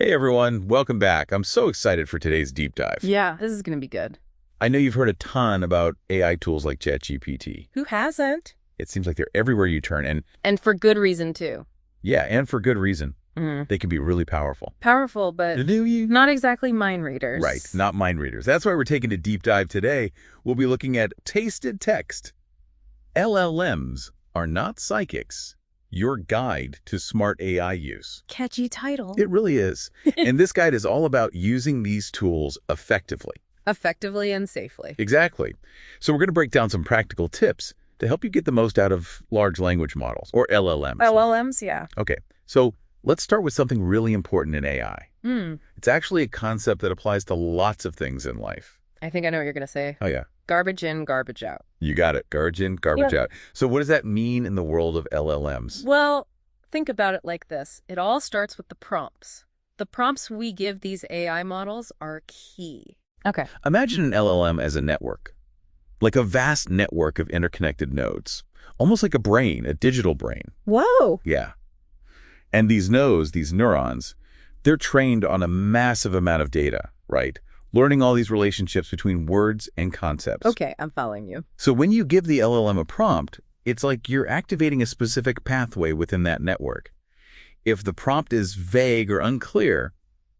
Hey everyone, welcome back. I'm so excited for today's deep dive. Yeah, this is going to be good. I know you've heard a ton about AI tools like ChatGPT. Who hasn't? It seems like they're everywhere you turn, And for good reason, too. yeah, and for good reason. They can be really powerful. Powerful, but Do you? not exactly mind readers. Right, not mind readers. That's why we're taking a deep dive today. We'll be looking at tasted text. LLMs are not psychics. Your guide to smart AI use. Catchy title. It really is. And this guide is all about using these tools effectively. Effectively and safely. Exactly. So we're going to break down some practical tips to help you get the most out of large language models, or LLMs. LLMs, yeah. Okay, so let's start with something really important in AI. It's actually a concept that applies to lots of things in life. I think I know what you're going to say. Oh, yeah. Garbage in, garbage out. You got it. Garbage in, garbage out. So what does that mean in the world of LLMs? Well, think about it like this. It all starts with the prompts. The prompts we give these AI models are key. Okay. Imagine an LLM as a network, like a vast network of interconnected nodes, almost like a brain, a digital brain. Whoa. Yeah. And these nodes, these neurons, they're trained on a massive amount of data, right? Learning all these relationships between words and concepts. Okay, I'm following you. So when you give the LLM a prompt, it's like you're activating a specific pathway within that network. If the prompt is vague or unclear,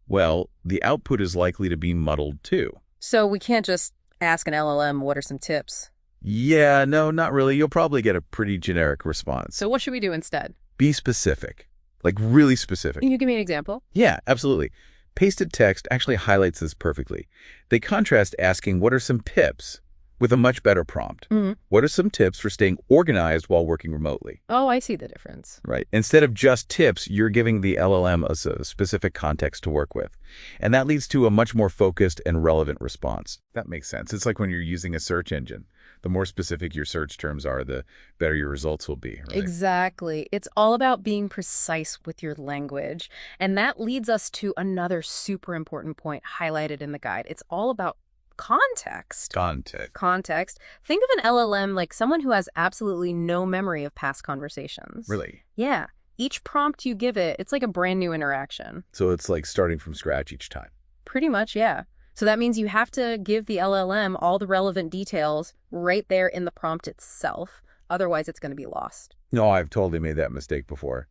well, the output is likely to be muddled too. So we can't just ask an LLM, what are some tips? Yeah, no, not really. You'll probably get a pretty generic response. So what should we do instead? Be specific, like really specific. Can you give me an example? Yeah, absolutely. Pasted text actually highlights this perfectly. They contrast asking, what are some tips, with a much better prompt. What are some tips for staying organized while working remotely? Oh, I see the difference. Right. Instead of just tips, you're giving the LLM a specific context to work with. And that leads to a much more focused and relevant response. That makes sense. It's like when you're using a search engine. The more specific your search terms are, the better your results will be, right? Exactly. It's all about being precise with your language. And that leads us to another super important point highlighted in the guide. It's all about context. Context. Think of an LLM like someone who has absolutely no memory of past conversations. Really? Yeah. Each prompt you give it, it's like a brand new interaction. So it's like starting from scratch each time. Pretty much, yeah. So that means you have to give the LLM all the relevant details right there in the prompt itself. Otherwise, it's going to be lost. No, I've totally made that mistake before.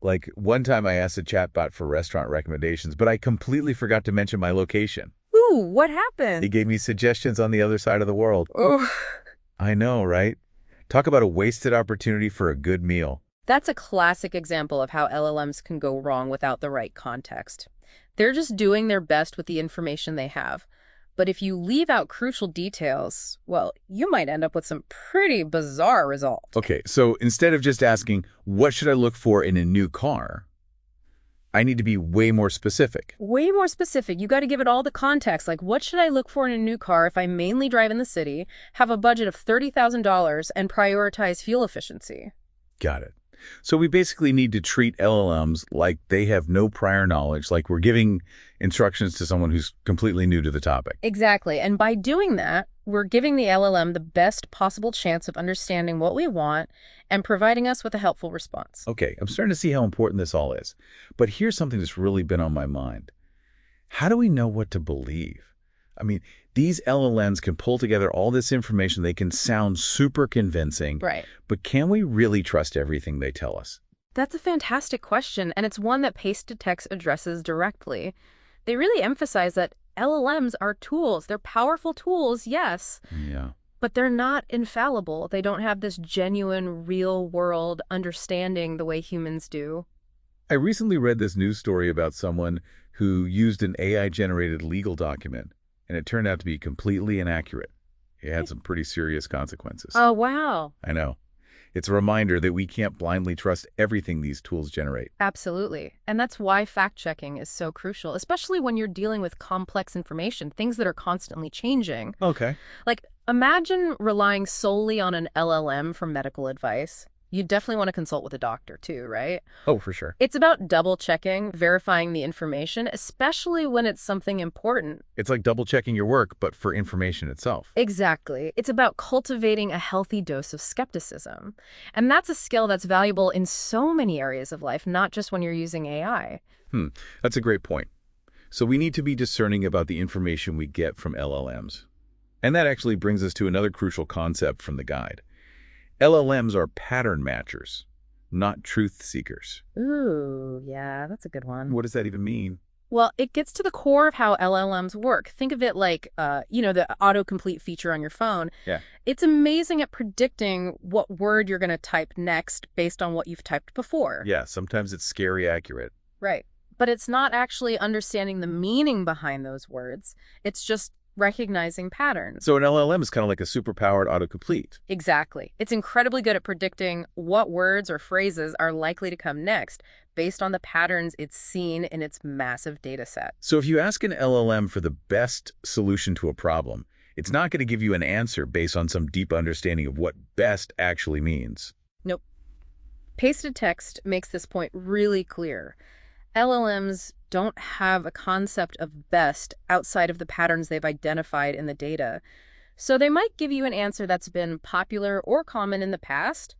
Like one time I asked a chatbot for restaurant recommendations, but I completely forgot to mention my location. Ooh, what happened? He gave me suggestions on the other side of the world. Oh. I know, right? Talk about a wasted opportunity for a good meal. That's a classic example of how LLMs can go wrong without the right context. They're just doing their best with the information they have. But if you leave out crucial details, well, you might end up with some pretty bizarre results. Okay, so instead of just asking, what should I look for in a new car? I need to be way more specific. Way more specific. You got to give it all the context. Like, what should I look for in a new car if I mainly drive in the city, have a budget of $30,000, and prioritize fuel efficiency? Got it. So we basically need to treat LLMs like they have no prior knowledge, like we're giving instructions to someone who's completely new to the topic. Exactly. And by doing that, we're giving the LLM the best possible chance of understanding what we want and providing us with a helpful response. Okay, I'm starting to see how important this all is. But here's something that's really been on my mind. How do we know what to believe? I mean, these LLMs can pull together all this information. They can sound super convincing. Right. But can we really trust everything they tell us? That's a fantastic question, and it's one that Pasted Text addresses directly. They really emphasize that LLMs are tools. They're powerful tools, yes. Yeah. But they're not infallible. They don't have this genuine, real-world understanding the way humans do. I recently read this news story about someone who used an AI-generated legal document, and it turned out to be completely inaccurate. It had some pretty serious consequences. Oh, wow. I know. It's a reminder that we can't blindly trust everything these tools generate. Absolutely. And that's why fact-checking is so crucial, especially when you're dealing with complex information, things that are constantly changing. Okay. Like, imagine relying solely on an LLM for medical advice. You definitely want to consult with a doctor too, right? Oh, for sure. It's about double-checking, verifying the information, especially when it's something important. It's like double-checking your work, but for information itself. Exactly. It's about cultivating a healthy dose of skepticism. And that's a skill that's valuable in so many areas of life, not just when you're using AI. That's a great point. So we need to be discerning about the information we get from LLMs. And that actually brings us to another crucial concept from the guide. LLMs are pattern matchers, not truth seekers. Ooh, yeah, that's a good one. What does that even mean? Well, it gets to the core of how LLMs work. Think of it like, the autocomplete feature on your phone. Yeah. It's amazing at predicting what word you're going to type next based on what you've typed before. Yeah, sometimes it's scary accurate. Right. But it's not actually understanding the meaning behind those words. It's just recognizing patterns. So an LLM is kind of like a superpowered autocomplete. Exactly. It's incredibly good at predicting what words or phrases are likely to come next based on the patterns it's seen in its massive data set. So if you ask an LLM for the best solution to a problem, it's not going to give you an answer based on some deep understanding of what best actually means. Nope. Pasted text makes this point really clear. LLMs don't have a concept of best outside of the patterns they've identified in the data. So they might give you an answer that's been popular or common in the past,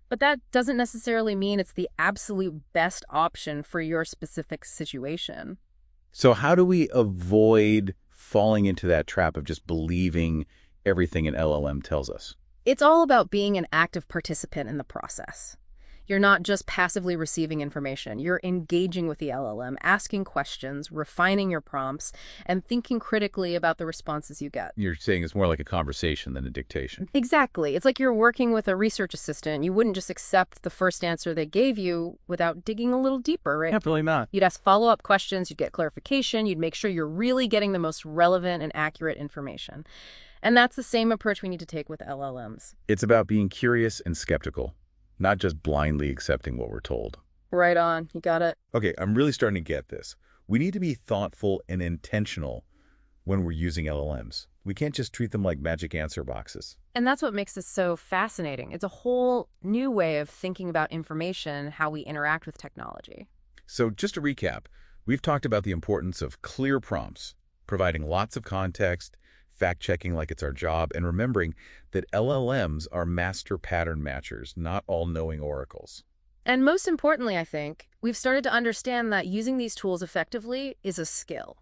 but that doesn't necessarily mean it's the absolute best option for your specific situation. So how do we avoid falling into that trap of just believing everything an LLM tells us? It's all about being an active participant in the process. You're not just passively receiving information. You're engaging with the LLM, asking questions, refining your prompts, and thinking critically about the responses you get. You're saying it's more like a conversation than a dictation. Exactly. It's like you're working with a research assistant. You wouldn't just accept the first answer they gave you without digging a little deeper, right? Definitely not. You'd ask follow-up questions, you'd get clarification, you'd make sure you're really getting the most relevant and accurate information. And that's the same approach we need to take with LLMs. It's about being curious and skeptical, not just blindly accepting what we're told. Right on. You got it. Okay, I'm really starting to get this. We need to be thoughtful and intentional when we're using LLMs. We can't just treat them like magic answer boxes. And that's what makes this so fascinating. It's a whole new way of thinking about information, how we interact with technology. So just to recap, we've talked about the importance of clear prompts, providing lots of context, fact-checking like it's our job, and remembering that LLMs are master pattern matchers, not all-knowing oracles. And most importantly, I think, we've started to understand that using these tools effectively is a skill.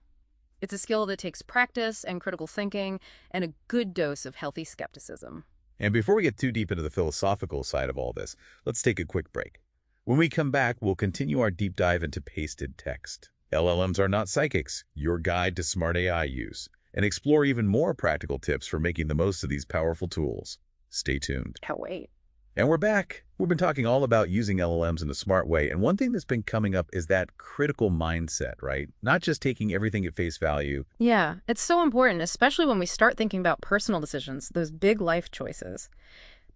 It's a skill that takes practice and critical thinking and a good dose of healthy skepticism. And before we get too deep into the philosophical side of all this, let's take a quick break. When we come back, we'll continue our deep dive into pasted text. LLMs are not psychics, your guide to smart AI use, and explore even more practical tips for making the most of these powerful tools. Stay tuned. Can't wait. And we're back. We've been talking all about using LLMs in a smart way, and one thing that's been coming up is that critical mindset, right? Not just taking everything at face value. Yeah, it's so important, especially when we start thinking about personal decisions, those big life choices.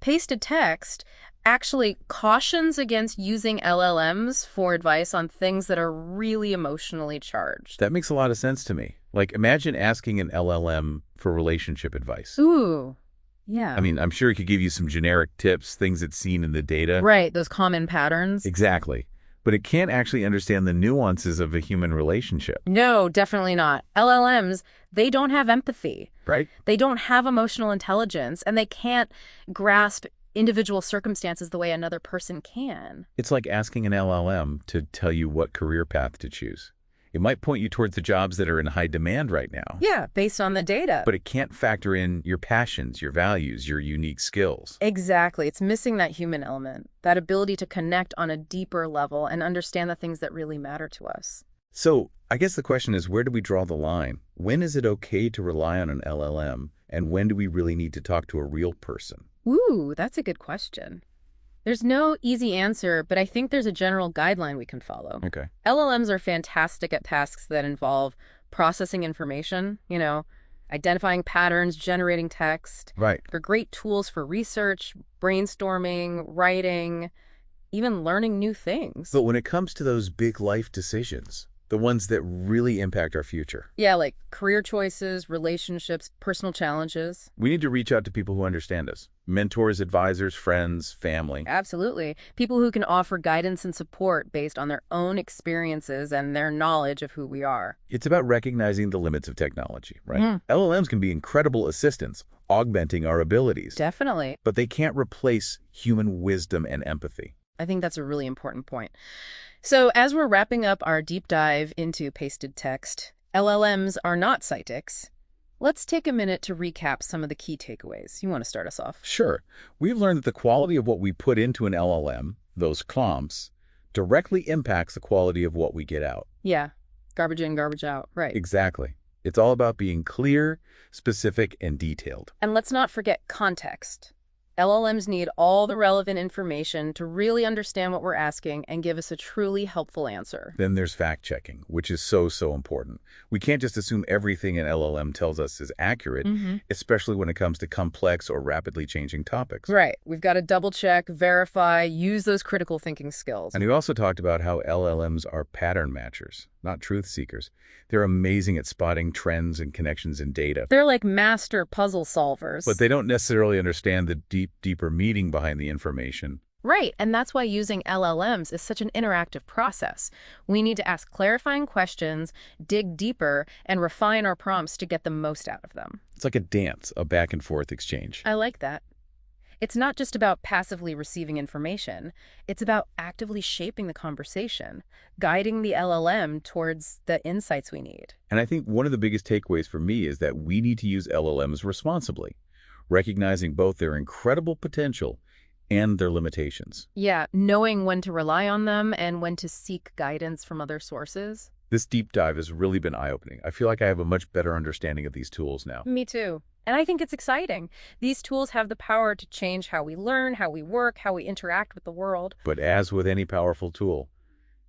Pasted text actually cautions against using LLMs for advice on things that are really emotionally charged. That makes a lot of sense to me. Like, imagine asking an LLM for relationship advice. Ooh, yeah. I mean, I'm sure it could give you some generic tips, things it's seen in the data. Right, those common patterns. Exactly. But it can't actually understand the nuances of a human relationship. No, definitely not. LLMs, they don't have empathy. Right? They don't have emotional intelligence, and they can't grasp individual circumstances the way another person can. It's like asking an LLM to tell you what career path to choose. It might point you towards the jobs that are in high demand right now. Yeah, based on the data. But it can't factor in your passions, your values, your unique skills. Exactly. It's missing that human element, that ability to connect on a deeper level and understand the things that really matter to us. So I guess the question is, where do we draw the line? When is it okay to rely on an LLM? And when do we really need to talk to a real person? Ooh, that's a good question. There's no easy answer, but I think there's a general guideline we can follow. Okay. LLMs are fantastic at tasks that involve processing information, identifying patterns, generating text. Right. They're great tools for research, brainstorming, writing, even learning new things. But when it comes to those big life decisions, The ones that really impact our future. Yeah, like career choices, relationships, personal challenges. We need to reach out to people who understand us. Mentors, advisors, friends, family. Absolutely. People who can offer guidance and support based on their own experiences and their knowledge of who we are. It's about recognizing the limits of technology, right? Mm. LLMs can be incredible assistants, augmenting our abilities. Definitely. But they can't replace human wisdom and empathy. I think that's a really important point. So as we're wrapping up our deep dive into pasted text, LLMs are not psychics. Let's take a minute to recap some of the key takeaways. You want to start us off? Sure. We've learned that the quality of what we put into an LLM, those clumps, directly impacts the quality of what we get out. Yeah. Garbage in, garbage out. Right. Exactly. It's all about being clear, specific, and detailed. And let's not forget context. LLMs need all the relevant information to really understand what we're asking and give us a truly helpful answer. Then there's fact-checking, which is so important. We can't just assume everything an LLM tells us is accurate, especially when it comes to complex or rapidly changing topics. Right. We've got to double-check, verify, use those critical thinking skills. And we also talked about how LLMs are pattern matchers, not truth seekers. They're amazing at spotting trends and connections in data. They're like master puzzle solvers. But they don't necessarily understand the deeper meaning behind the information. Right, and that's why using LLMs is such an interactive process. We need to ask clarifying questions, dig deeper, and refine our prompts to get the most out of them. It's like a dance, a back-and-forth exchange. I like that. It's not just about passively receiving information. It's about actively shaping the conversation, guiding the LLM towards the insights we need. And I think one of the biggest takeaways for me is that we need to use LLMs responsibly, recognizing both their incredible potential and their limitations. Yeah, knowing when to rely on them and when to seek guidance from other sources. This deep dive has really been eye-opening. I feel like I have a much better understanding of these tools now. Me too. And I think it's exciting. These tools have the power to change how we learn, how we work, how we interact with the world. But as with any powerful tool,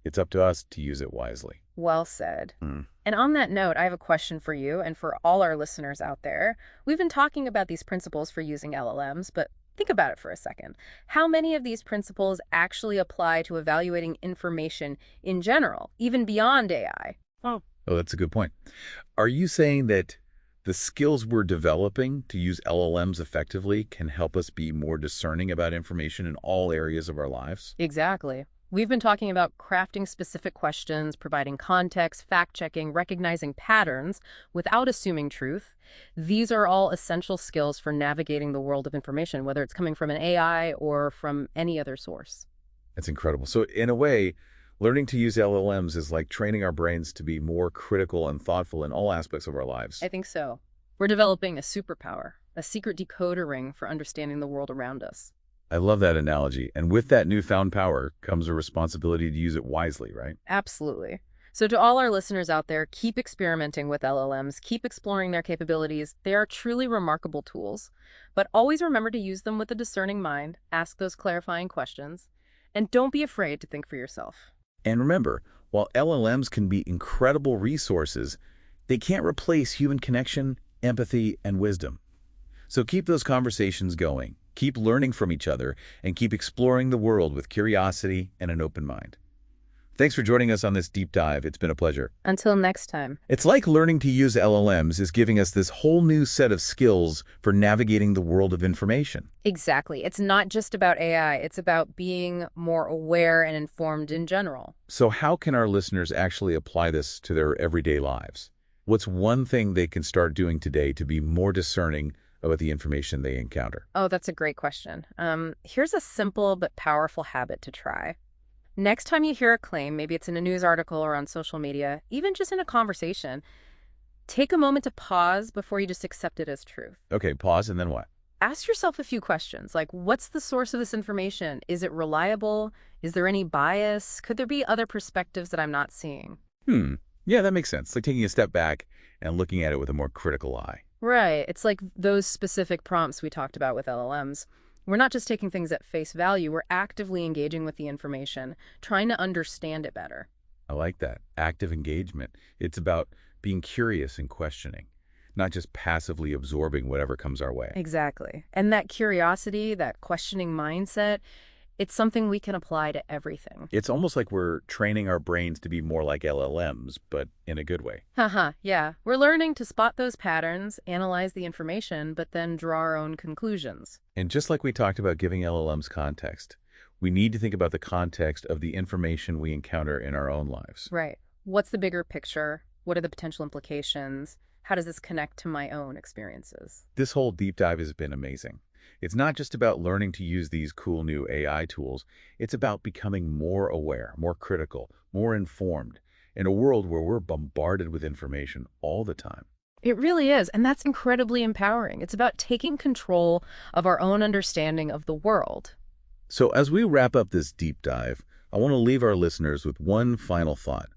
it's up to us to use it wisely. Well said. And on that note, I have a question for you and for all our listeners out there. We've been talking about these principles for using LLMs, but think about it for a second. How many of these principles actually apply to evaluating information in general, even beyond AI? Oh, that's a good point. Are you saying that the skills we're developing to use LLMs effectively can help us be more discerning about information in all areas of our lives? Exactly. We've been talking about crafting specific questions, providing context, fact-checking, recognizing patterns without assuming truth. These are all essential skills for navigating the world of information, whether it's coming from an AI or from any other source. That's incredible. So in a way, learning to use LLMs is like training our brains to be more critical and thoughtful in all aspects of our lives. I think so. We're developing a superpower, a secret decoder ring for understanding the world around us. I love that analogy. And with that newfound power comes a responsibility to use it wisely, right? Absolutely. So to all our listeners out there, keep experimenting with LLMs, keep exploring their capabilities. They are truly remarkable tools. But always remember to use them with a discerning mind, ask those clarifying questions, and don't be afraid to think for yourself. And remember, while LLMs can be incredible resources, they can't replace human connection, empathy, and wisdom. So keep those conversations going, keep learning from each other, and keep exploring the world with curiosity and an open mind. Thanks for joining us on this deep dive. It's been a pleasure. Until next time. It's like learning to use LLMs is giving us this whole new set of skills for navigating the world of information. Exactly. It's not just about AI. It's about being more aware and informed in general. So how can our listeners actually apply this to their everyday lives? What's one thing they can start doing today to be more discerning about the information they encounter? Oh, that's a great question. Here's a simple but powerful habit to try. Next time you hear a claim, maybe it's in a news article or on social media, even just in a conversation, take a moment to pause before you just accept it as truth. Okay, pause, and then what? Ask yourself a few questions, like what's the source of this information? Is it reliable? Is there any bias? Could there be other perspectives that I'm not seeing? Yeah, that makes sense. Like taking a step back and looking at it with a more critical eye. Right. It's like those specific prompts we talked about with LLMs. We're not just taking things at face value, we're actively engaging with the information, trying to understand it better. I like that. Active engagement. It's about being curious and questioning, not just passively absorbing whatever comes our way. Exactly. And that curiosity, that questioning mindset, It's something we can apply to everything. It's almost like we're training our brains to be more like LLMs, but in a good way. Haha, yeah. We're learning to spot those patterns, analyze the information, but then draw our own conclusions. And just like we talked about giving LLMs context, we need to think about the context of the information we encounter in our own lives. Right. What's the bigger picture? What are the potential implications? How does this connect to my own experiences? This whole deep dive has been amazing. It's not just about learning to use these cool new AI tools. It's about becoming more aware, more critical, more informed in a world where we're bombarded with information all the time. It really is, and that's incredibly empowering. It's about taking control of our own understanding of the world. So as we wrap up this deep dive, I want to leave our listeners with one final thought.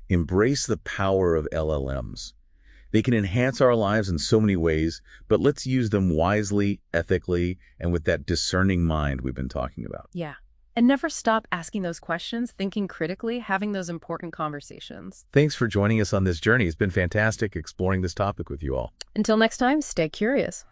Embrace the power of LLMs. They can enhance our lives in so many ways, but let's use them wisely, ethically, and with that discerning mind we've been talking about. Yeah. And never stop asking those questions, thinking critically, having those important conversations. Thanks for joining us on this journey. It's been fantastic exploring this topic with you all. Until next time, stay curious.